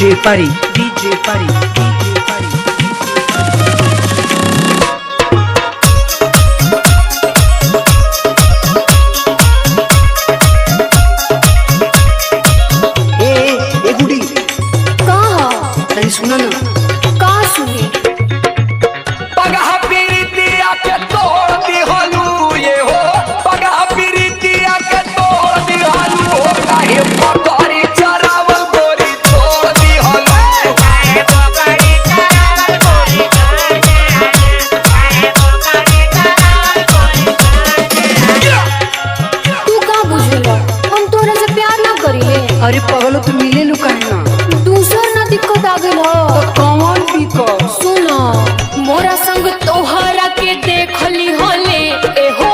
DJ Pari, DJ Pari, DJ Pari. ए गुडी कहा तनी सुना ना का सुनी पगहा पीरितिया के तोड़ दिहलू ये हो पगहा पीरितिया के तोड़ दिहलू हो काहे पकड़ी चरावल गोरी तोड़ दिहलू काहे पकड़ी चरावल गोरी तोड़ दिहलू काहे पकड़ी चरावल गोरी तू का बुझेला हम तोरा से प्यार ना करिले अरे पगलो तू मिले लू काहे ना दूसर ना दिक्कत आ गेल हो तो कौन दिक्कत सुनो मोरा संग तोहरा के देखली होले एहो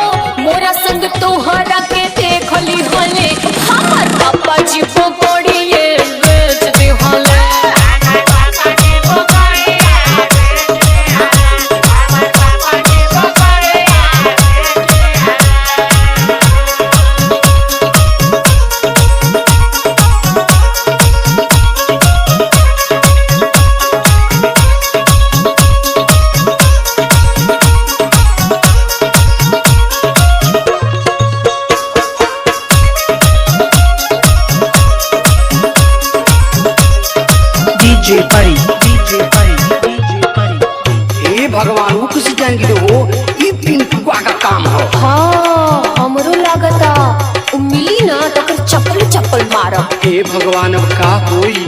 मोरा संग तोहरा के देखली होले हमर पापा जी पकड़िए बेच दे होले DJ Pari, DJ Pari, DJ Pari. ए भगवान वो किसी जान की हो ये पिंटुआ का काम हो हाँ हमरो लागता उ मिली ना तकर चप्पल चप्पल मारब हे भगवान अब का होई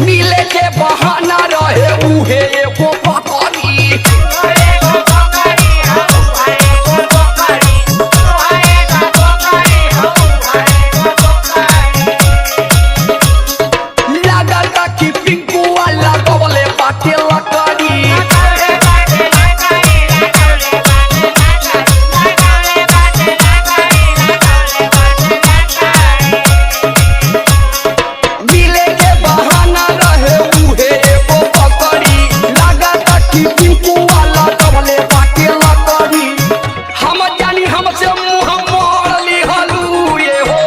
मिले के बहाना रहे उहे एगो पकड़ी लागता कि पिंकुआ लगवले बाटे लकड़ी मिले के बहाना रहे उहे एगो पकड़ी लागता कि पिंकुआ लगवले बाटे लकड़ी हम जानी हमसे मुंह मोड़ लिहलू ये हो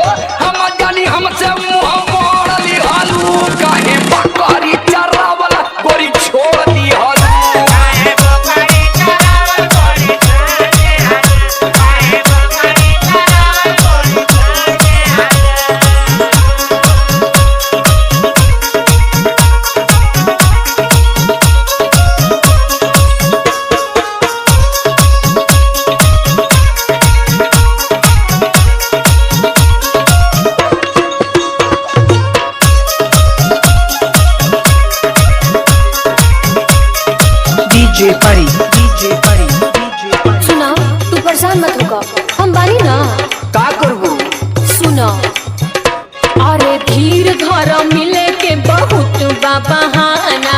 हम जानी हमसे मुंह मोड़ लिहलू काहे बकरी चरावल गोरी छोड़ दिहलू काहे बकरी चरावल गोरी छोड़ दिहलू काहे बकरी चरावल गोरी छोड़ दिहलू DJ Pari, DJ Pari, DJ Pari. सुना तू परेशान मत होगा हम बानी ना का करबो सुना अरे धीर घर मिले के बहुत बा बहाना